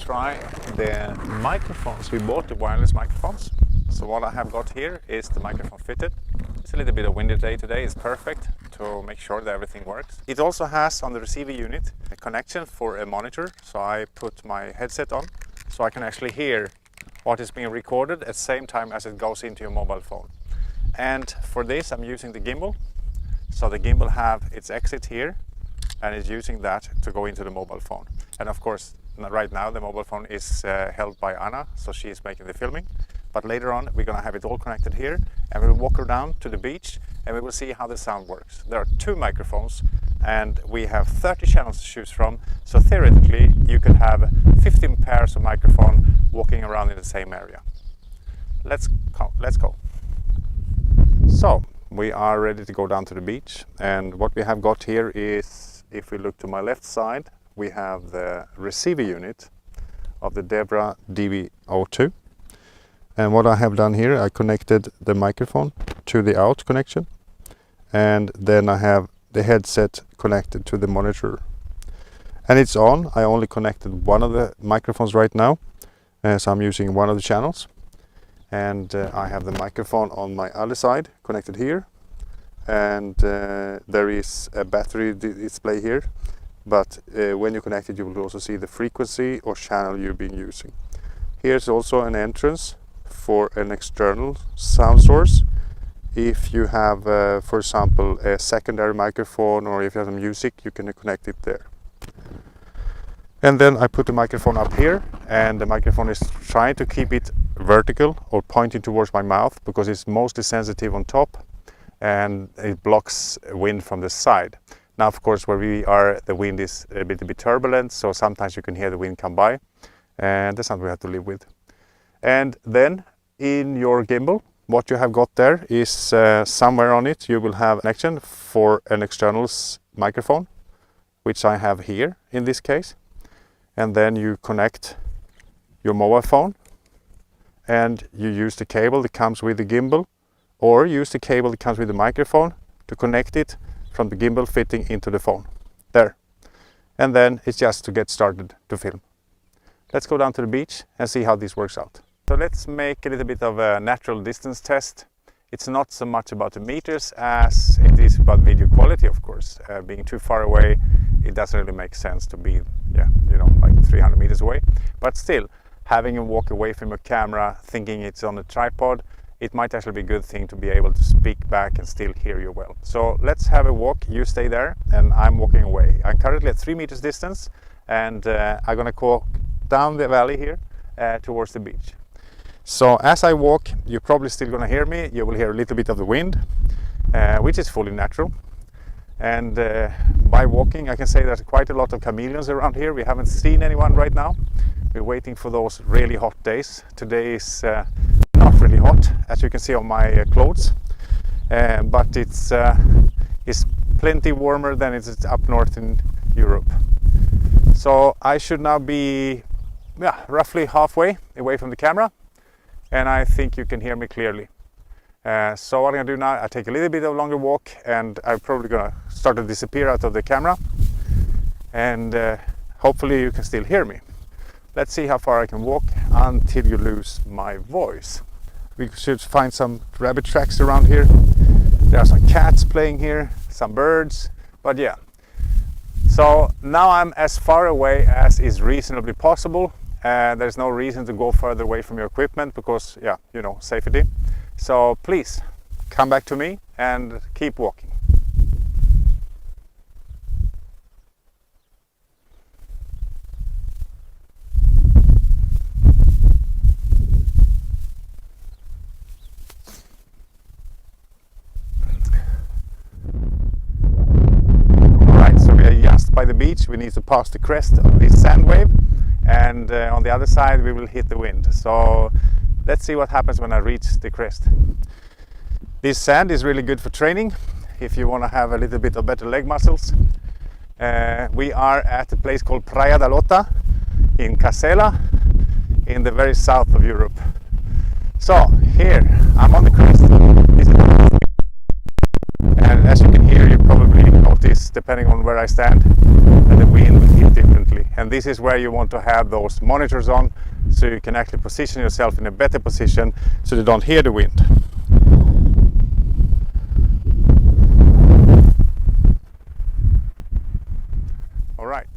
try the microphones. We bought the wireless microphones. So what I have got here is the microphone fitted. It's a little bit of windy day today. It's perfect to make sure that everything works. It also has on the receiver unit a connection for a monitor. So I put my headset on so I can actually hear what is being recorded at the same time as it goes into your mobile phone. And for this I'm using the gimbal. So the gimbal have its exit here and is using that to go into the mobile phone. And of course right now the mobile phone is held by Anna, so she is making the filming. But later on we're gonna have it all connected here and we'll walk her down to the beach and we will see how the sound works. There are 2 microphones and we have 30 channels to choose from, so theoretically you could have 15 pairs of microphone walking around in the same area. Let's go. So we are ready to go down to the beach, and what we have got here is, if we look to my left side, we have the receiver unit of the Debra DB02. And what I have done here, I connected the microphone to the out connection, and then I have the headset connected to the monitor. And it's on. I only connected one of the microphones right now, so I'm using one of the channels. And I have the microphone on my other side connected here, and there is a battery display here, but when you connect it you will also see the frequency or channel you've been using. Here's also an entrance for an external sound source. If you have for example a secondary microphone, or if you have some music, you can connect it there. And then I put the microphone up here, and the microphone is trying to keep it vertical or pointing towards my mouth because it's mostly sensitive on top and it blocks wind from the side. Now of course where we are the wind is a bit turbulent, so sometimes you can hear the wind come by, and that's something we have to live with. And then in your gimbal, what you have got there is somewhere on it you will have a connection for an external microphone, which I have here in this case. And then you connect your mobile phone and you use the cable that comes with the gimbal, or use the cable that comes with the microphone to connect it from the gimbal fitting into the phone. There. And then it's just to get started to film. Let's go down to the beach and see how this works out. So let's make a little bit of a natural distance test. It's not so much about the meters as it is about video quality, of course. Being too far away, it doesn't really make sense to be, like 300 meters away. But still, having a walk away from your camera, thinking it's on a tripod, it might actually be a good thing to be able to speak back and still hear you well. So let's have a walk. You stay there and I'm walking away. I'm currently at 3 meters distance, and I'm gonna walk down the valley here towards the beach. So as I walk, you're probably still gonna hear me. You will hear a little bit of the wind, which is fully natural. And by walking, I can say there's quite a lot of chameleons around here. We haven't seen anyone right now. We're waiting for those really hot days. Today is not really hot, as you can see on my clothes, but it's plenty warmer than it's up north in Europe. So I should now be roughly halfway away from the camera, and I think you can hear me clearly. So what I'm gonna do now, I take a little bit of a longer walk, and I'm probably gonna start to disappear out of the camera, and hopefully you can still hear me. Let's see how far I can walk until you lose my voice. We should find some rabbit tracks around here. There are some cats playing here, some birds, but yeah. So now I'm as far away as is reasonably possible. There's no reason to go further away from your equipment because, safety. So please come back to me and keep walking. By the beach, we need to pass the crest of this sand wave, and on the other side we will hit the wind. So let's see what happens when I reach the crest. This sand is really good for training if you want to have a little bit of better leg muscles. We are at a place called Praia da Lota in Casella in the very south of Europe. So here I'm on the crest, and as you can hear, you probably notice depending on where I stand, and the wind will hit differently. And this is where you want to have those monitors on, so you can actually position yourself in a better position so you don't hear the wind. Alright,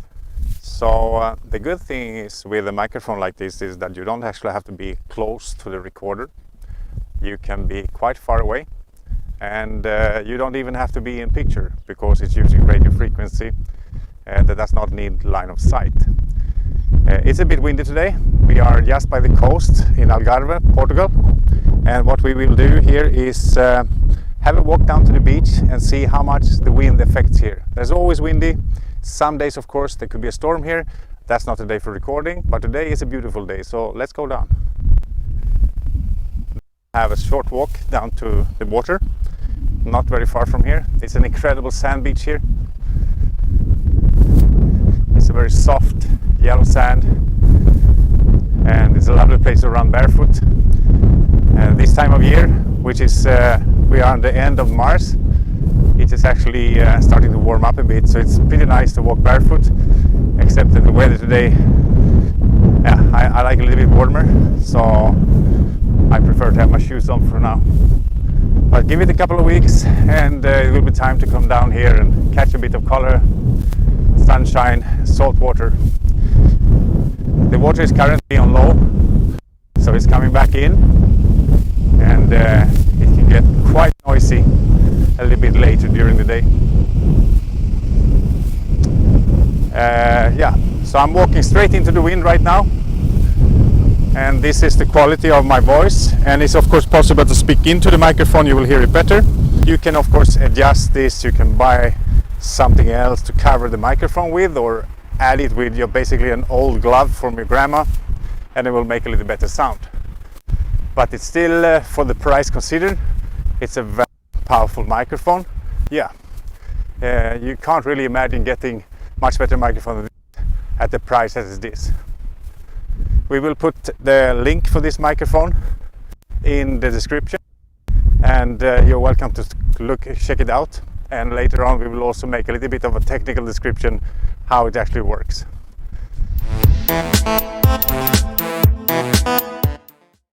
so the good thing is with a microphone like this is that you don't actually have to be close to the recorder. You can be quite far away, and you don't even have to be in picture because it's using radio frequency that does not need line of sight. It's a bit windy today. We are just by the coast in Algarve, Portugal, and what we will do here is have a walk down to the beach and see how much the wind affects here. There's always windy. Some days, of course, there could be a storm here. That's not a day for recording, but today is a beautiful day, so let's go down. Have a short walk down to the water, not very far from here. It's an incredible sand beach here. It's a very soft yellow sand, and it's a lovely place to run barefoot. And this time of year, which is we are on the end of March, it is actually starting to warm up a bit, so it's pretty nice to walk barefoot, except that the weather today, I like a little bit warmer, so I prefer to have my shoes on for now. But give it a couple of weeks and it will be time to come down here and catch a bit of color, sunshine, salt water. The water is currently on low, so it's coming back in, and it can get quite noisy a little bit later during the day. So I'm walking straight into the wind right now, and this is the quality of my voice, and it's of course possible to speak into the microphone. You will hear it better. You can of course adjust this. You can buy something else to cover the microphone with, or add it with your basically an old glove from your grandma, and it will make a little better sound. But it's still for the price considered, it's a very powerful microphone. You can't really imagine getting much better microphone than this at the price as it is. We will put the link for this microphone in the description, and you're welcome to check it out. And later on we will also make a little bit of a technical description how it actually works.